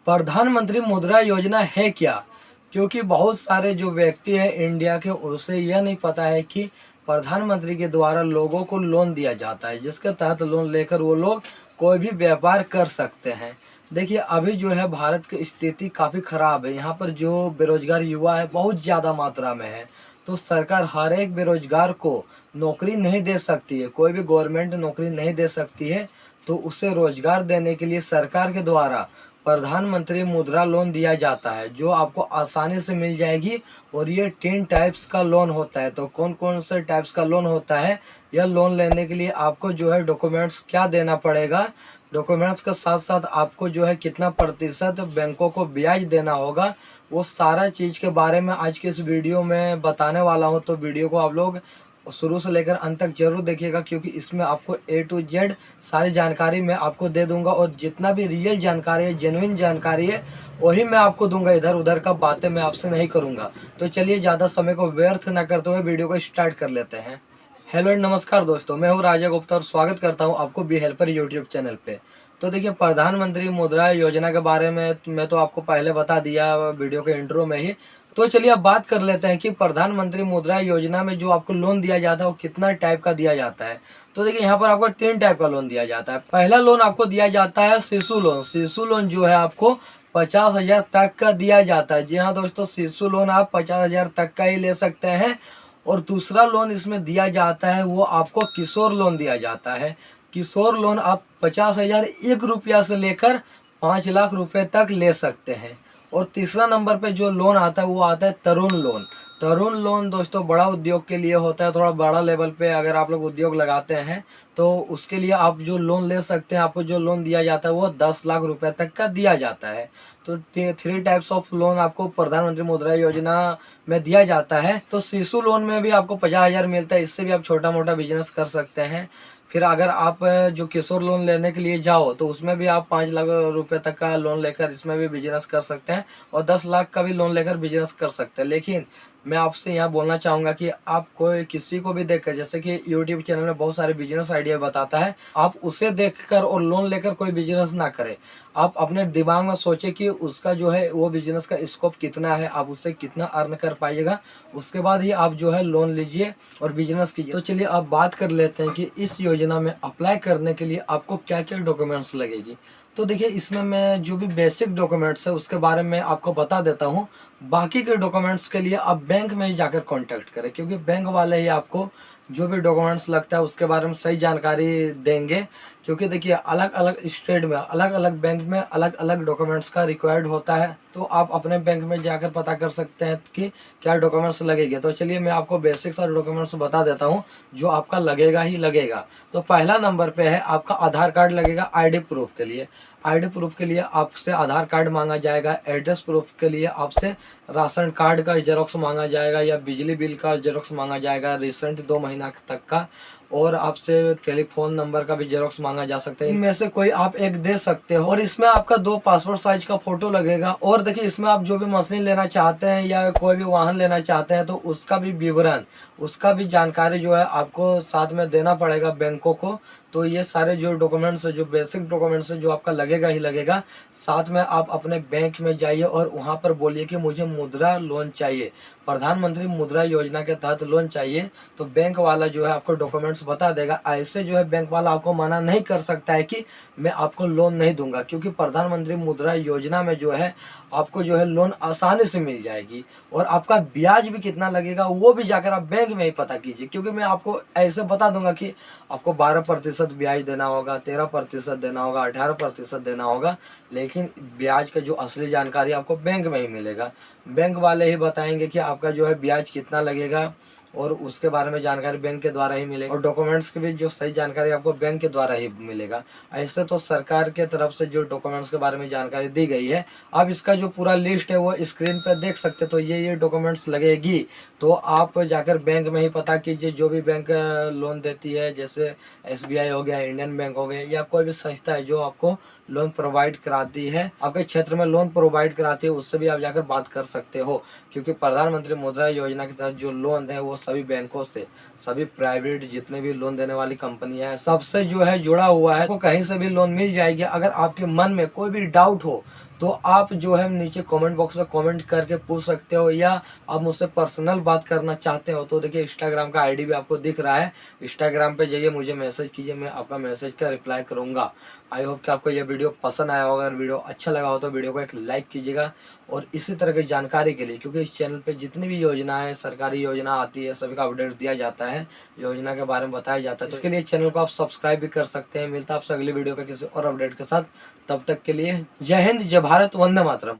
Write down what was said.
प्रधानमंत्री मुद्रा योजना है क्या? क्योंकि बहुत सारे जो व्यक्ति हैं इंडिया के, उसे यह नहीं पता है कि प्रधानमंत्री के द्वारा लोगों को लोन दिया जाता है, जिसके तहत लोन लेकर वो लोग कोई भी व्यापार कर सकते हैं। देखिए, अभी जो है भारत की स्थिति काफ़ी ख़राब है। यहाँ पर जो बेरोजगार युवा है बहुत ज़्यादा मात्रा में है। तो सरकार हर एक बेरोजगार को नौकरी नहीं दे सकती है, कोई भी गवर्नमेंट नौकरी नहीं दे सकती है। तो उसे रोजगार देने के लिए सरकार के द्वारा प्रधानमंत्री मुद्रा लोन दिया जाता है, जो आपको आसानी से मिल जाएगी। और ये 3 टाइप्स का लोन होता है। तो कौन कौन से टाइप्स का लोन होता है, यह लोन लेने के लिए आपको जो है डॉक्यूमेंट्स क्या देना पड़ेगा, डॉक्यूमेंट्स के साथ साथ आपको जो है कितना प्रतिशत बैंकों को ब्याज देना होगा, वो सारा चीज़ के बारे में आज के इस वीडियो में बताने वाला हूँ। तो वीडियो को आप लोग शुरू से लेकर अंत तक जरूर देखिएगा, क्योंकि इसमें आपको A to Z सारी जानकारी मैं आपको दे दूंगा। और जितना भी रियल जानकारी है, जेन्युइन जानकारी है, वही मैं आपको दूंगा। इधर उधर का बातें मैं आपसे नहीं करूंगा। तो चलिए ज़्यादा समय को व्यर्थ न करते हुए वीडियो को स्टार्ट कर लेते हैं। हेलो नमस्कार दोस्तों, मैं हूँ राजा गुप्ता और स्वागत करता हूँ आपको बी हेल्पर यूट्यूब चैनल पे। तो देखिए, प्रधानमंत्री मुद्रा योजना के बारे में मैं तो आपको पहले बता दिया वीडियो के इंट्रो में ही। तो चलिए अब बात कर लेते हैं कि प्रधानमंत्री मुद्रा योजना में जो आपको लोन दिया जाता है वो कितना टाइप का दिया जाता है। तो देखिए, यहाँ पर आपको 3 टाइप का लोन दिया जाता है। पहला लोन आपको दिया जाता है शिशु लोन। शिशु लोन जो है आपको 50,000 तक का दिया जाता है। जी हाँ दोस्तों, शिशु लोन आप 50,000 तक का ही ले सकते हैं। और दूसरा लोन इसमें दिया जाता है वो आपको किशोर लोन दिया जाता है। किशोर लोन आप 50,000 1 रुपया से लेकर 5 लाख रुपए तक ले सकते हैं। और तीसरा नंबर पे जो लोन आता है वो आता है तरुण लोन। तरुण लोन दोस्तों बड़ा उद्योग के लिए होता है, थोड़ा बड़ा लेवल पे अगर आप लोग उद्योग लगाते हैं तो उसके लिए आप जो लोन ले सकते हैं। आपको जो लोन दिया जाता है वो 10 लाख रुपए तक का दिया जाता है। तो 3 टाइप्स ऑफ लोन आपको प्रधानमंत्री मुद्रा योजना में दिया जाता है। तो शिशु लोन में भी आपको 50,000 मिलता है, इससे भी आप छोटा मोटा बिजनेस कर सकते हैं। फिर अगर आप जो किशोर लोन लेने के लिए जाओ तो उसमें भी आप 5 लाख रुपए तक का लोन लेकर इसमें भी बिजनेस कर सकते हैं। और 10 लाख का भी लोन लेकर बिजनेस कर सकते हैं। लेकिन मैं आपसे यहाँ बोलना चाहूँगा कि आप कोई किसी को भी देखकर, जैसे कि यूट्यूब चैनल में बहुत सारे बिजनेस आइडिया बताता है, आप उसे देखकर और लोन लेकर कोई बिजनेस ना करें। आप अपने दिमाग में सोचें कि उसका जो है वो बिजनेस का स्कोप कितना है, आप उससे कितना अर्न कर पाइएगा, उसके बाद ही आप जो है लोन लीजिए और बिजनेस कीजिए। तो चलिए अब बात कर लेते हैं कि इस योजना में अप्लाई करने के लिए आपको क्या क्या डॉक्यूमेंट्स लगेगी। तो देखिए, इसमें मैं जो भी बेसिक डॉक्यूमेंट्स है उसके बारे में आपको बता देता हूँ। बाकी के डॉक्यूमेंट्स के लिए आप बैंक में ही जाकर कांटेक्ट करें, क्योंकि बैंक वाले ही आपको जो भी डॉक्यूमेंट्स लगता है उसके बारे में सही जानकारी देंगे। क्योंकि देखिए, अलग अलग स्टेट में अलग अलग बैंक में अलग अलग डॉक्यूमेंट्स का रिक्वायर्ड होता है। तो आप अपने बैंक में जाकर पता कर सकते हैं कि क्या डॉक्यूमेंट्स लगेंगे। तो चलिए मैं आपको बेसिक सारे डॉक्यूमेंट्स बता देता हूँ जो आपका लगेगा ही लगेगा। तो पहला नंबर पे है आपका आधार कार्ड लगेगा आईडी प्रूफ के लिए। आईडी प्रूफ के लिए आपसे आधार कार्ड मांगा जाएगा। एड्रेस प्रूफ के लिए आपसे राशन कार्ड का जेरोक्स मांगा जाएगा या बिजली बिल का जेरोक्स मांगा जाएगा रिसेंट 2 महीना तक का। और आपसे टेलीफोन नंबर का भी जेरोक्स मांगा जा सकता है। इनमें से कोई आप एक दे सकते हो। और इसमें आपका 2 पासपोर्ट साइज का फोटो लगेगा। और देखिए, इसमें आप जो भी मशीन लेना चाहते हैं या कोई भी वाहन लेना चाहते हैं तो उसका भी विवरण, उसका भी जानकारी जो है आपको साथ में देना पड़ेगा बैंकों को। तो ये सारे जो डॉक्यूमेंट्स है, जो बेसिक डॉक्यूमेंट्स है, जो आपका लगेगा ही लगेगा। साथ में आप अपने बैंक में जाइए और वहाँ पर बोलिए कि मुझे मुद्रा लोन चाहिए, प्रधानमंत्री मुद्रा योजना के तहत लोन चाहिए। तो बैंक वाला जो है आपको डॉक्यूमेंट्स बता देगा। ऐसे जो है बैंक वाला आपको मना नहीं कर सकता है कि मैं आपको लोन नहीं दूंगा, क्योंकि प्रधानमंत्री मुद्रा योजना में जो है आपको जो है लोन आसानी से मिल जाएगी। और आपका ब्याज भी कितना लगेगा वो भी जाकर आप बैंक में ही पता कीजिए, क्योंकि मैं आपको ऐसे बता दूंगा कि आपको 12% ब्याज देना होगा, 13% देना होगा, 18% देना होगा। लेकिन ब्याज का जो असली जानकारी आपको बैंक में ही मिलेगा। बैंक वाले ही बताएंगे कि आपका जो है ब्याज कितना लगेगा, और उसके बारे में जानकारी बैंक के द्वारा ही मिलेगा। और डॉक्यूमेंट्स की भी जो सही जानकारी आपको बैंक के द्वारा ही मिलेगा। ऐसे तो सरकार के तरफ से जो डॉक्यूमेंट्स के बारे में जानकारी दी गई है, अब इसका जो पूरा लिस्ट है वो स्क्रीन पे देख सकते। तो ये डॉक्यूमेंट्स लगेगी। तो आप जाकर बैंक में ही पता कीजिए। जो भी बैंक लोन देती है, जैसे SBI हो गया, इंडियन बैंक हो गया, या कोई भी संस्था है जो आपको लोन प्रोवाइड कराती है, आपके क्षेत्र में लोन प्रोवाइड कराती है, उससे भी आप जाकर बात कर सकते हो। क्योंकि प्रधानमंत्री मुद्रा योजना के तहत जो लोन है वो सभी बैंकों से, सभी प्राइवेट जितने भी लोन देने वाली कंपनियां हैं, सबसे जो है जुड़ा हुआ है। तो कहीं से भी लोन मिल जाएगी। अगर आपके मन में कोई भी डाउट हो तो आप जो है नीचे कमेंट बॉक्स में कमेंट करके पूछ सकते हो, या आप मुझसे पर्सनल बात करना चाहते हो तो देखिए इंस्टाग्राम का आईडी भी आपको दिख रहा है, इंस्टाग्राम पे जाइए, मुझे मैसेज कीजिए, मैं आपका मैसेज का रिप्लाई करूंगा। आई होप कि आपको यह वीडियो पसंद आया होगा। अगर वीडियो अच्छा लगा हो तो वीडियो को एक लाइक कीजिएगा, और इसी तरह की जानकारी के लिए, क्योंकि इस चैनल पे जितनी भी योजनाएं सरकारी योजना आती है सभी का अपडेट दिया जाता है, योजना के बारे में बताया जाता है, तो इसके लिए चैनल को आप सब्सक्राइब भी कर सकते हैं। मिलता है आपसे अगली वीडियो पे किसी और अपडेट के साथ, तब तक के लिए जय हिंद, जय भारत, वंदे मातरम।